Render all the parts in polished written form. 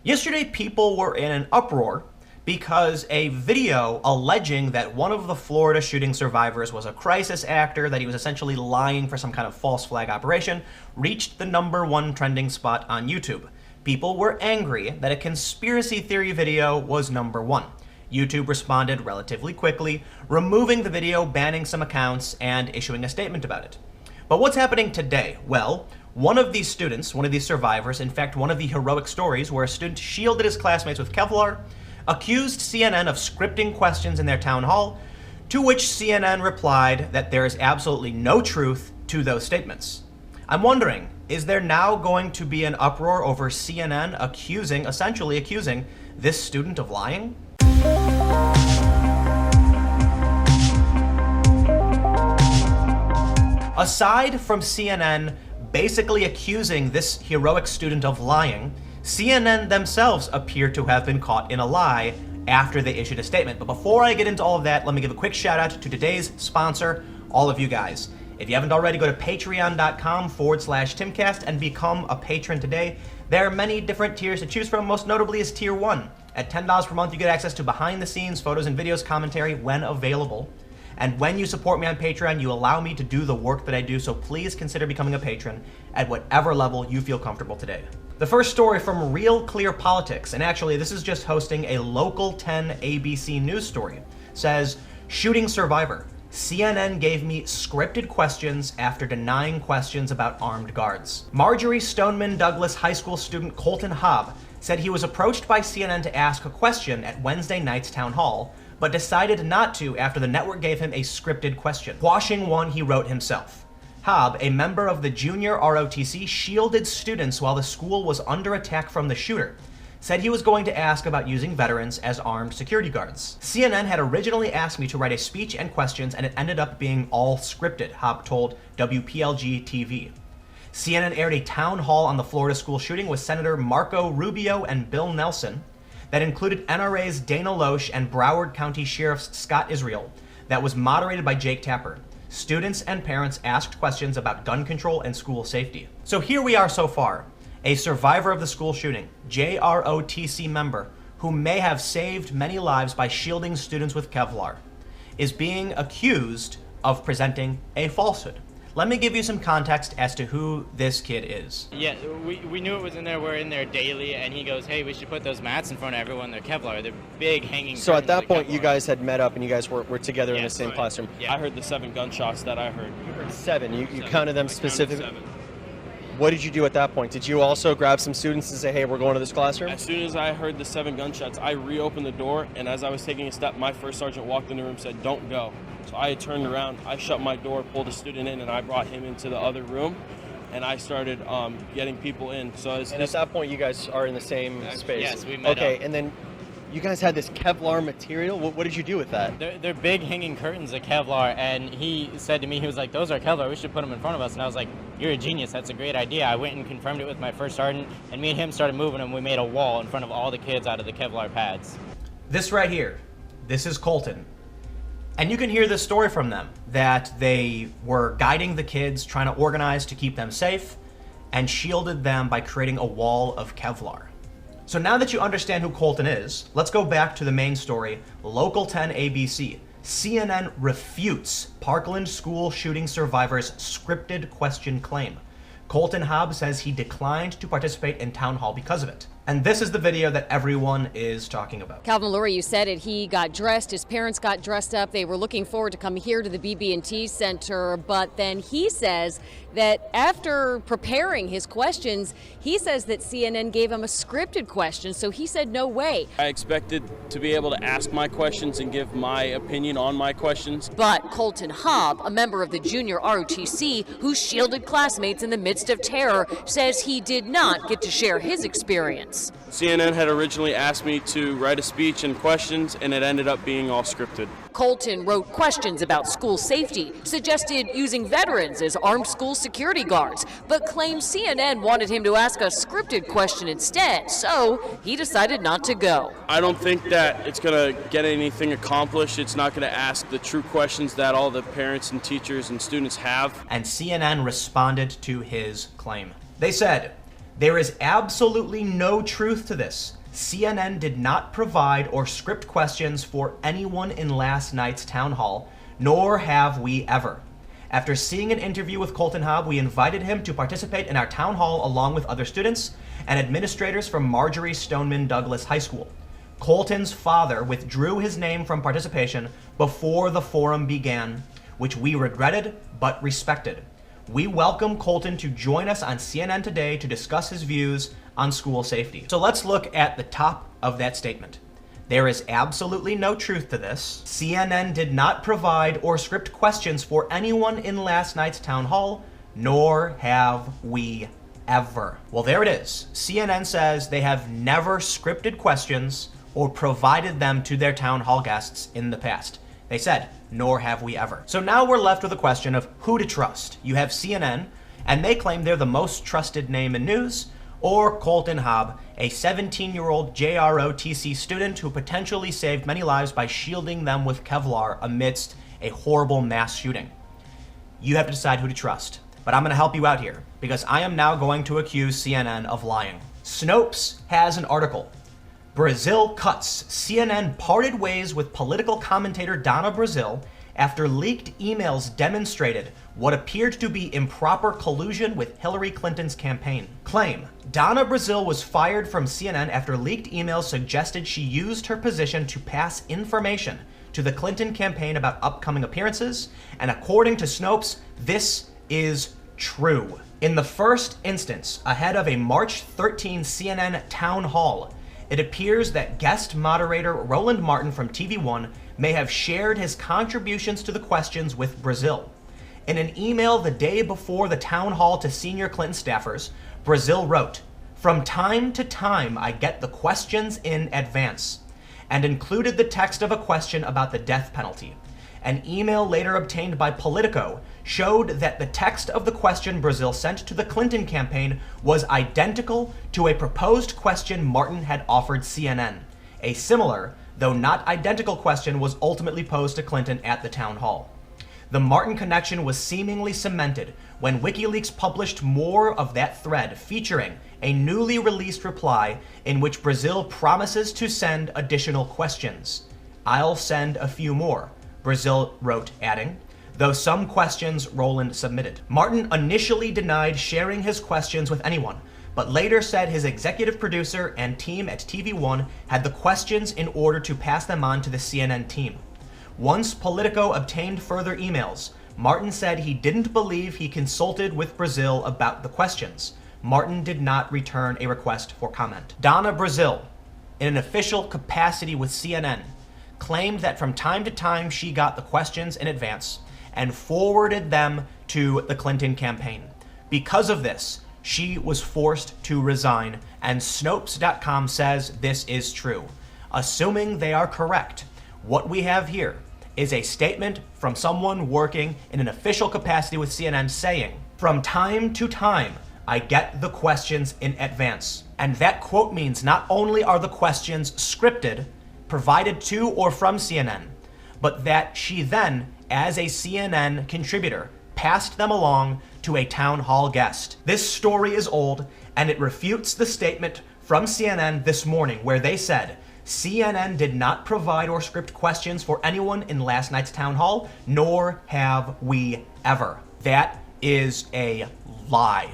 Yesterday, people were in an uproar because a video alleging that one of the Florida shooting survivors was a crisis actor, that he was essentially lying for some kind of false flag operation, reached the #1 trending spot on YouTube. People were angry that a conspiracy theory video was #1. YouTube responded relatively quickly, removing the video, banning some accounts, and issuing a statement about it. But what's happening today? Well, one of these students, one of these survivors, in fact, one of the heroic stories where a student shielded his classmates with Kevlar, accused CNN of scripting questions in their town hall, to which CNN replied that there is absolutely no truth to those statements. I'm wondering, is there now going to be an uproar over CNN essentially accusing this student of lying? Aside from CNN basically accusing this heroic student of lying, CNN themselves appear to have been caught in a lie after they issued a statement. But before I get into all of that, let me give a quick shout out to today's sponsor, all of you guys. If you haven't already, go to patreon.com/Timcast and become a patron today. There are many different tiers to choose from, most notably is Tier 1. At $10 per month, you get access to behind-the-scenes photos and videos, commentary when available. And when you support me on Patreon, you allow me to do the work that I do, so please consider becoming a patron at whatever level you feel comfortable today. The first story from Real Clear Politics, and actually this is just hosting a local 10 ABC news story, says, "Shooting survivor. CNN gave me scripted questions after denying questions about armed guards." Marjorie Stoneman Douglas High School student Colton Haab said he was approached by CNN to ask a question at Wednesday night's town hall, but decided not to after the network gave him a scripted question, quashing one he wrote himself. Haab, a member of the junior ROTC, shielded students while the school was under attack from the shooter, said he was going to ask about using veterans as armed security guards. "CNN had originally asked me to write a speech and questions, and it ended up being all scripted," Haab told WPLG-TV. CNN aired a town hall on the Florida school shooting with Senator Marco Rubio and Bill Nelson that included NRA's Dana Loesch and Broward County Sheriff's Scott Israel, that was moderated by Jake Tapper. Students and parents asked questions about gun control and school safety. So here we are so far. A survivor of the school shooting, JROTC member, who may have saved many lives by shielding students with Kevlar, is being accused of presenting a falsehood. Let me give you some context as to who this kid is. Yeah, we knew it was in there. We're in there daily, and he goes, "Hey, we should put those mats in front of everyone. They're Kevlar. They're big hanging." So at that point, you guys had met up and you guys were together in the same classroom. Yeah. I heard the 7 gunshots that I heard. You heard 7. You counted them specifically. 7. What did you do at that point? Did you also grab some students and say, "Hey, we're going to this classroom"? As soon as I heard the 7 gunshots, I reopened the door, and as I was taking a step, my first sergeant walked in the room and said, "Don't go." So I turned around, I shut my door, pulled a student in, and I brought him into the other room, and I started getting people in. So at that point, you guys are in the same space. Yes, we met Okay, up. and then you guys had this Kevlar material. What did you do with that? They're big hanging curtains of Kevlar, and he said to me, he was like, "Those are Kevlar, we should put them in front of us." And I was like, "You're a genius, that's a great idea." I went and confirmed it with my first sergeant, and me and him started moving them. We made a wall in front of all the kids out of the Kevlar pads. This right here, this is Colton. And you can hear this story from them, that they were guiding the kids, trying to organize to keep them safe, and shielded them by creating a wall of Kevlar. So now that you understand who Colton is, let's go back to the main story, Local 10 ABC. CNN refutes Parkland school shooting survivor's scripted question claim. Colton Haab says he declined to participate in town hall because of it. And this is the video that everyone is talking about. Calvin Lurie, you said it. He got dressed. His parents got dressed up. They were looking forward to come here to the BB&T Center. But then he says that after preparing his questions, he says that CNN gave him a scripted question. So he said, no way. I expected to be able to ask my questions and give my opinion on my questions. But Colton Haab, a member of the junior ROTC who shielded classmates in the midst of terror, says he did not get to share his experience. CNN had originally asked me to write a speech and questions, and it ended up being all scripted. Colton wrote questions about school safety, suggested using veterans as armed school security guards, but claimed CNN wanted him to ask a scripted question instead, so he decided not to go. I don't think that it's going to get anything accomplished. It's not going to ask the true questions that all the parents and teachers and students have. And CNN responded to his claim. They said, There is absolutely no truth to this. CNN did not provide or script questions for anyone in last night's town hall, nor have we ever. After seeing an interview with Colton Haab, we invited him to participate in our town hall along with other students and administrators from Marjorie Stoneman Douglas High School. Colton's father withdrew his name from participation before the forum began, which we regretted but respected. We welcome Colton to join us on CNN Today to discuss his views on school safety. So let's look at the top of that statement. There is absolutely no truth to this. CNN did not provide or script questions for anyone in last night's town hall, nor have we ever. Well, there it is. CNN says they have never scripted questions or provided them to their town hall guests in the past. They said, nor have we ever. So now we're left with a question of who to trust. You have CNN, and they claim they're the most trusted name in news, or Colton Haab, a 17-year-old JROTC student who potentially saved many lives by shielding them with Kevlar amidst a horrible mass shooting. You have to decide who to trust. But I'm going to help you out here, because I am now going to accuse CNN of lying. Snopes has an article. Brazile cuts. CNN parted ways with political commentator Donna Brazile after leaked emails demonstrated what appeared to be improper collusion with Hillary Clinton's campaign. Claim: Donna Brazile was fired from CNN after leaked emails suggested she used her position to pass information to the Clinton campaign about upcoming appearances, and according to Snopes, this is true. In the first instance, ahead of a March 13 CNN town hall, it appears that guest moderator Roland Martin from TV1 may have shared his contributions to the questions with Brazile. In an email the day before the town hall to senior Clinton staffers, Brazile wrote, "From time to time I get the questions in advance," and included the text of a question about the death penalty. An email later obtained by Politico showed that the text of the question Brazile sent to the Clinton campaign was identical to a proposed question Martin had offered CNN. A similar, though not identical question was ultimately posed to Clinton at the town hall. The Martin connection was seemingly cemented when WikiLeaks published more of that thread featuring a newly released reply in which Brazile promises to send additional questions. "I'll send a few more," Brazile wrote, adding, though some questions Roland submitted. Martin initially denied sharing his questions with anyone, but later said his executive producer and team at TV1 had the questions in order to pass them on to the CNN team. Once Politico obtained further emails, Martin said he didn't believe he consulted with Brazile about the questions. Martin did not return a request for comment. Donna Brazile, in an official capacity with CNN, claimed that from time to time she got the questions in advance and forwarded them to the Clinton campaign. Because of this, she was forced to resign, and Snopes.com says this is true. Assuming they are correct, what we have here is a statement from someone working in an official capacity with CNN saying, "From time to time, I get the questions in advance." And that quote means not only are the questions scripted, provided to or from CNN, but that she then, as a CNN contributor, passed them along to a town hall guest. This story is old, and it refutes the statement from CNN this morning where they said, CNN did not provide or script questions for anyone in last night's town hall, nor have we ever. That is a lie.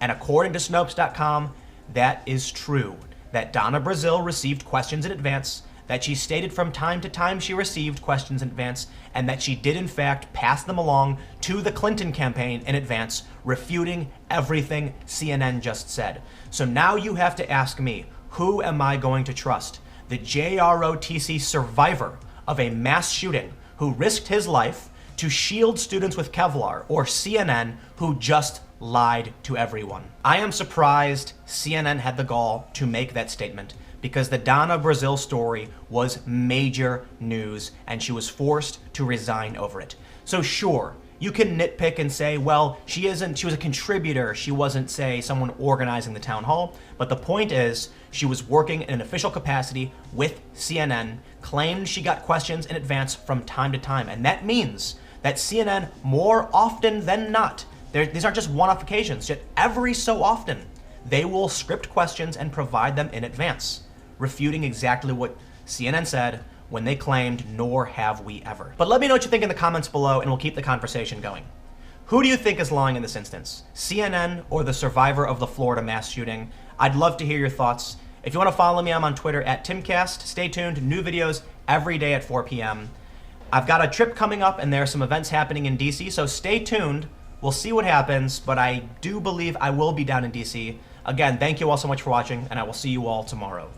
And according to Snopes.com, that is true. That Donna Brazile received questions in advance, that she stated from time to time she received questions in advance, and that she did in fact pass them along to the Clinton campaign in advance, refuting everything CNN just said. So now you have to ask me, who am I going to trust? The JROTC survivor of a mass shooting who risked his life to shield students with Kevlar, or CNN who just lied to everyone? I am surprised CNN had the gall to make that statement, because the Donna Brazile story was major news and she was forced to resign over it. So sure, you can nitpick and say, well, she was a contributor, she wasn't, say, someone organizing the town hall, but the point is, she was working in an official capacity with CNN, claimed she got questions in advance from time to time, and that means that CNN, more often than not, these aren't just one-off occasions, yet every so often, they will script questions and provide them in advance, refuting exactly what CNN said when they claimed, "Nor have we ever." But let me know what you think in the comments below, and we'll keep the conversation going. Who do you think is lying in this instance? CNN or the survivor of the Florida mass shooting? I'd love to hear your thoughts. If you want to follow me, I'm on Twitter at Timcast. Stay tuned, new videos every day at 4 p.m. I've got a trip coming up, and there are some events happening in DC, so stay tuned. We'll see what happens, but I do believe I will be down in DC. Again, thank you all so much for watching, and I will see you all tomorrow.